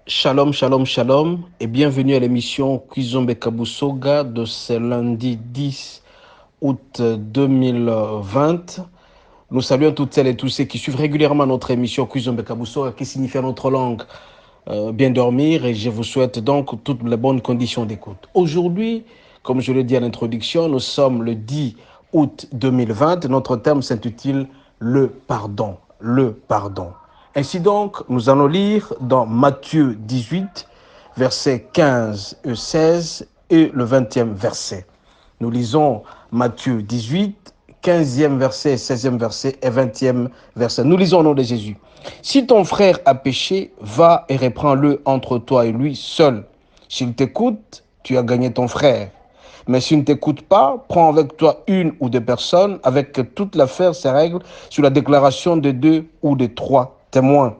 Shalom, shalom, shalom, et bienvenue à l'émission Kuzombe Kabusoga de ce lundi 10 août 2020. Nous saluons toutes celles et tous ceux qui suivent régulièrement notre émission Kuzombe Kabusoga, qui signifie en notre langue bien dormir, et je vous souhaite donc toutes les bonnes conditions d'écoute. Aujourd'hui, comme je l'ai dit à l'introduction, nous sommes le 10 août 2020. Notre thème s'intitule Le pardon. Le pardon. Ainsi donc, nous allons lire dans Matthieu 18, versets 15 et 16 et le 20e verset. Nous lisons Matthieu 18, 15e verset, 16e verset et 20e verset. Nous lisons au nom de Jésus. Si ton frère a péché, va et reprends-le entre toi et lui seul. S'il t'écoute, tu as gagné ton frère. Mais s'il ne t'écoute pas, prends avec toi une ou deux personnes, avec toute l'affaire, ses règles, sur la déclaration de deux ou de trois témoins.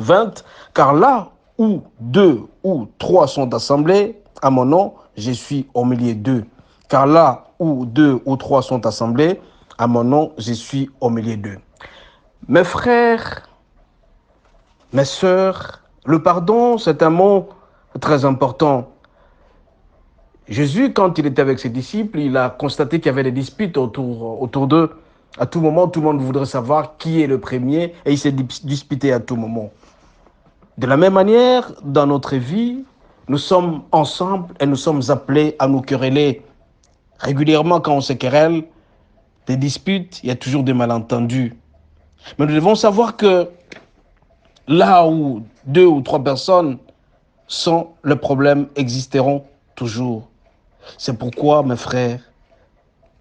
20. Car là où deux ou trois sont assemblés, à mon nom, je suis au milieu d'eux. Car là où deux ou trois sont assemblés, à mon nom, je suis au milieu d'eux. Mes frères, mes sœurs, le pardon, c'est un mot très important. Jésus, quand il était avec ses disciples, il a constaté qu'il y avait des disputes autour d'eux. À tout moment, tout le monde voudrait savoir qui est le premier et il s'est disputé à tout moment. De la même manière, dans notre vie, nous sommes ensemble et nous sommes appelés à nous quereller. Régulièrement, quand on se querelle, des disputes, il y a toujours des malentendus. Mais nous devons savoir que là où deux ou trois personnes sont, les problèmes existeront toujours. C'est pourquoi, mes frères,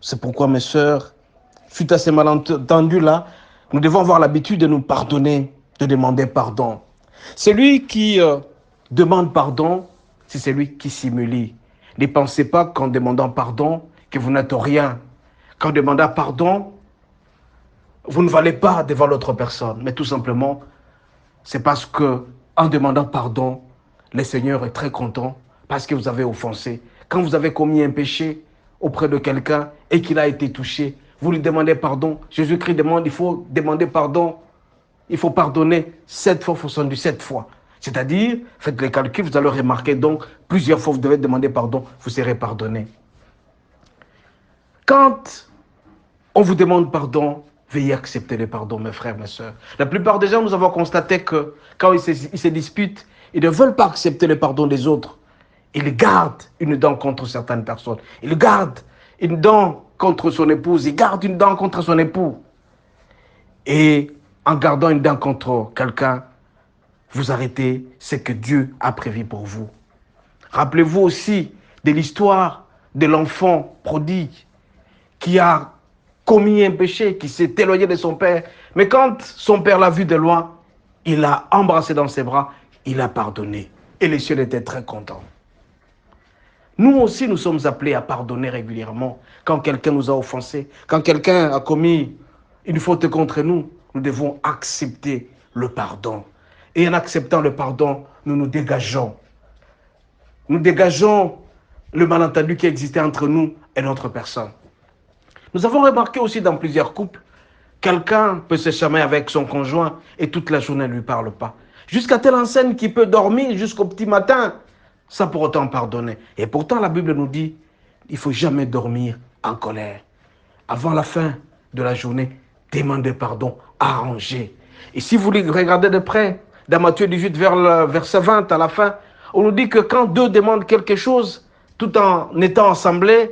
c'est pourquoi, mes sœurs, suite à ces malentendus-là, nous devons avoir l'habitude de nous pardonner, de demander pardon. Celui qui demande pardon, c'est celui qui s'humilie. Ne pensez pas qu'en demandant pardon, que vous n'êtes rien. Qu'en demandant pardon, vous ne valez pas devant l'autre personne. Mais tout simplement, c'est parce que en demandant pardon, le Seigneur est très content parce que vous avez offensé. Quand vous avez commis un péché auprès de quelqu'un et qu'il a été touché, vous lui demandez pardon. Jésus-Christ demande, il faut demander pardon. Il faut pardonner 7 fois, 77 fois. C'est-à-dire, faites les calculs, vous allez remarquer donc, plusieurs fois vous devez demander pardon, vous serez pardonné. Quand on vous demande pardon, veuillez accepter le pardon, mes frères, mes sœurs. La plupart des gens, nous avons constaté que quand ils se disputent, ils ne veulent pas accepter le pardon des autres. Ils gardent une dent contre certaines personnes. Ils gardent une dent contre son épouse. Ils gardent une dent contre son époux. Et en gardant une dent contre quelqu'un, vous arrêtez ce que Dieu a prévu pour vous. Rappelez-vous aussi de l'histoire de l'enfant prodigue qui a commis un péché, qui s'est éloigné de son père. Mais quand son père l'a vu de loin, il l'a embrassé dans ses bras, il a pardonné. Et les cieux étaient très contents. Nous aussi, nous sommes appelés à pardonner régulièrement quand quelqu'un nous a offensés, quand quelqu'un a commis une faute contre nous. Nous devons accepter le pardon. Et en acceptant le pardon, nous nous dégageons. Nous dégageons le malentendu qui existait entre nous et notre personne. Nous avons remarqué aussi dans plusieurs couples, quelqu'un peut se chamailler avec son conjoint et toute la journée ne lui parle pas. Jusqu'à telle enseigne qu'il peut dormir jusqu'au petit matin sans pour autant pardonner. Et pourtant, la Bible nous dit, il ne faut jamais dormir en colère. Avant la fin de la journée, demandez pardon, arrangez. Et si vous regardez de près, dans Matthieu 18, vers le verset 20, à la fin, on nous dit que quand deux demandent quelque chose, tout en étant assemblés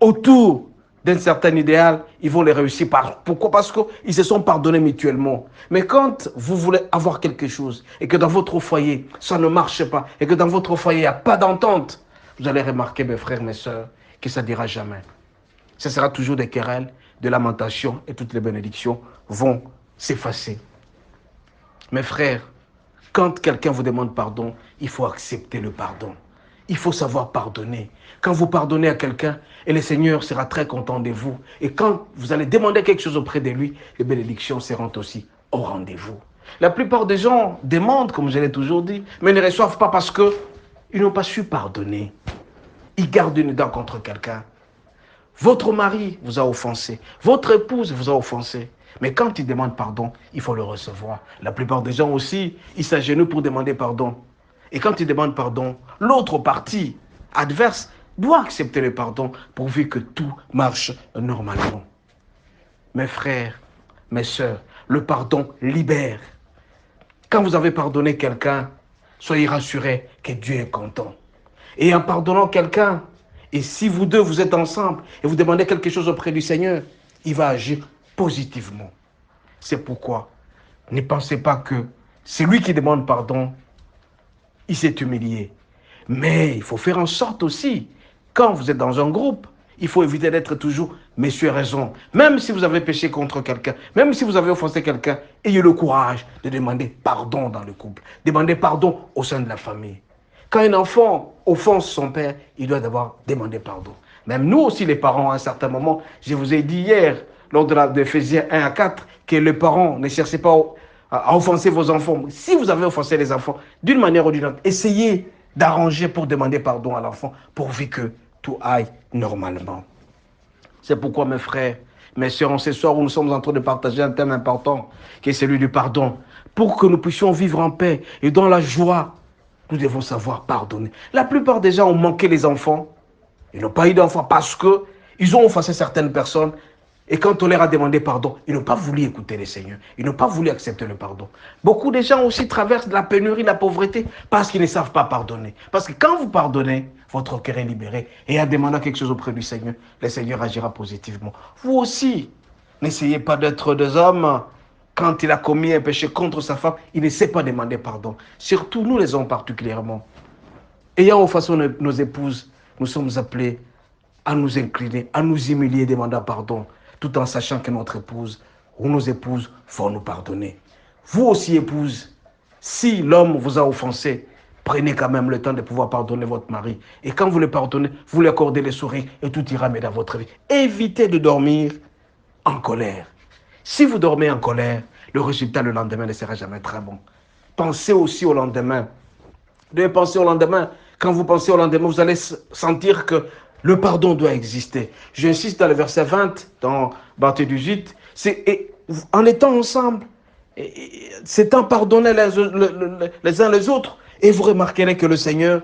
autour d'un certain idéal, ils vont les réussir. Pourquoi? Parce qu'ils se sont pardonnés mutuellement. Mais quand vous voulez avoir quelque chose et que dans votre foyer, ça ne marche pas, et que dans votre foyer, il n'y a pas d'entente, vous allez remarquer, mes frères, mes sœurs, que ça ne dira jamais. Ce sera toujours des querelles, des lamentations, et toutes les bénédictions vont s'effacer. Mes frères, quand quelqu'un vous demande pardon, il faut accepter le pardon. Il faut savoir pardonner. Quand vous pardonnez à quelqu'un, et le Seigneur sera très content de vous. Et quand vous allez demander quelque chose auprès de lui, les bénédictions seront aussi au rendez-vous. La plupart des gens demandent, comme je l'ai toujours dit, mais ne reçoivent pas parce qu'ils n'ont pas su pardonner. Ils gardent une dent contre quelqu'un. Votre mari vous a offensé. Votre épouse vous a offensé. Mais quand il demande pardon, il faut le recevoir. La plupart des gens aussi, ils s'agenouillent pour demander pardon. Et quand ils demandent pardon, l'autre partie adverse doit accepter le pardon pourvu que tout marche normalement. Mes frères, mes sœurs, le pardon libère. Quand vous avez pardonné quelqu'un, soyez rassurés que Dieu est content. Et en pardonnant quelqu'un, et si vous deux, vous êtes ensemble et vous demandez quelque chose auprès du Seigneur, il va agir positivement. C'est pourquoi ne pensez pas que celui qui demande pardon, il s'est humilié. Mais il faut faire en sorte aussi, quand vous êtes dans un groupe, il faut éviter d'être toujours monsieur a raison. Même si vous avez péché contre quelqu'un, même si vous avez offensé quelqu'un, ayez le courage de demander pardon dans le couple. Demandez pardon au sein de la famille. Quand un enfant offense son père, il doit d'abord demander pardon. Même nous aussi, les parents, à un certain moment, je vous ai dit hier, lors de Éphésiens 1 à 4, que les parents ne cherchez pas à offenser vos enfants. Si vous avez offensé les enfants, d'une manière ou d'une autre, essayez d'arranger pour demander pardon à l'enfant, pourvu que tout aille normalement. C'est pourquoi, mes frères, mes sœurs, en ce soir où nous sommes en train de partager un thème important, qui est celui du pardon, pour que nous puissions vivre en paix et dans la joie, nous devons savoir pardonner. La plupart des gens ont manqué les enfants. Ils n'ont pas eu d'enfants parce qu'ils ont offensé certaines personnes. Et quand on leur a demandé pardon, ils n'ont pas voulu écouter le Seigneur. Ils n'ont pas voulu accepter le pardon. Beaucoup de gens aussi traversent la pénurie, la pauvreté, parce qu'ils ne savent pas pardonner. Parce que quand vous pardonnez, votre cœur est libéré. Et en demandant quelque chose auprès du Seigneur, le Seigneur agira positivement. Vous aussi, n'essayez pas d'être des hommes. Quand il a commis un péché contre sa femme, il ne sait pas demander pardon. Surtout nous les hommes particulièrement. Ayant offensé nos épouses, nous sommes appelés à nous incliner, à nous humilier, demandant pardon, tout en sachant que notre épouse ou nos épouses vont nous pardonner. Vous aussi, épouse, si l'homme vous a offensé, prenez quand même le temps de pouvoir pardonner votre mari. Et quand vous le pardonnez, vous lui accordez les sourires et tout ira mieux dans votre vie. Évitez de dormir en colère. Si vous dormez en colère, le résultat le lendemain ne sera jamais très bon. Pensez aussi au lendemain. Vous devez penser au lendemain. Quand vous pensez au lendemain, vous allez sentir que le pardon doit exister. J'insiste dans le verset 20, dans Matthieu 18, c'est en étant ensemble, c'est en pardonnant les uns les autres, et vous remarquerez que le Seigneur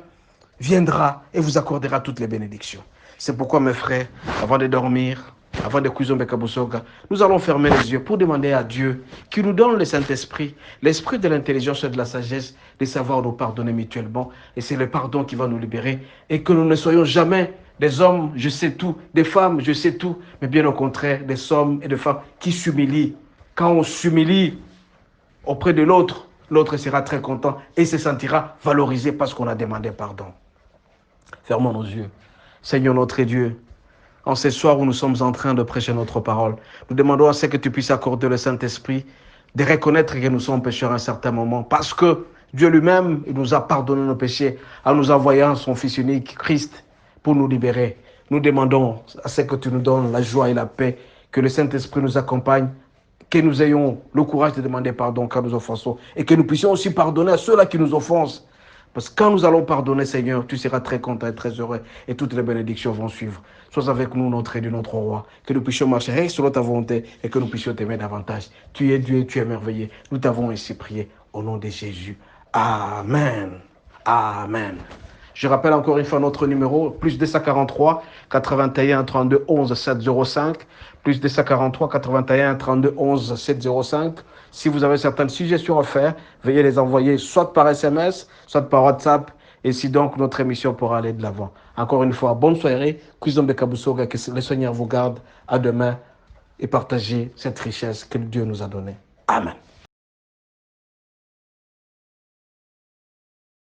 viendra et vous accordera toutes les bénédictions. C'est pourquoi, mes frères, avant de dormir, avant de Kuzombe Kabusoga, nous allons fermer les yeux pour demander à Dieu qui nous donne le Saint-Esprit, l'esprit de l'intelligence et de la sagesse, de savoir nous pardonner mutuellement. Et c'est le pardon qui va nous libérer. Et que nous ne soyons jamais des hommes, je sais tout, des femmes, je sais tout, mais bien au contraire, des hommes et des femmes qui s'humilient. Quand on s'humilie auprès de l'autre, l'autre sera très content et se sentira valorisé parce qu'on a demandé pardon. Fermons nos yeux. Seigneur notre Dieu, en ce soir où nous sommes en train de prêcher notre parole, nous demandons à ce que tu puisses accorder le Saint-Esprit, de reconnaître que nous sommes pécheurs à un certain moment, parce que Dieu lui-même nous a pardonné nos péchés en nous envoyant son Fils unique, Christ, pour nous libérer. Nous demandons à ce que tu nous donnes la joie et la paix, que le Saint-Esprit nous accompagne, que nous ayons le courage de demander pardon quand nous offensons, et que nous puissions aussi pardonner à ceux-là qui nous offensent. Parce que quand nous allons pardonner, Seigneur, tu seras très content et très heureux et toutes les bénédictions vont suivre. Sois avec nous, notre Dieu, notre roi, que nous puissions marcher selon ta volonté et que nous puissions t'aimer davantage. Tu es Dieu, tu es merveilleux. Nous t'avons ainsi prié au nom de Jésus. Amen. Amen. Je rappelle encore une fois notre numéro, plus 243 81 32 11 705, plus 243 81 32 11 705. Si vous avez certaines suggestions à faire, veuillez les envoyer soit par SMS, soit par WhatsApp, et si donc notre émission pourra aller de l'avant. Encore une fois, bonne soirée, Kuzombe Kabusoga, que le Seigneur vous garde. À demain et partagez cette richesse que Dieu nous a donnée. Amen.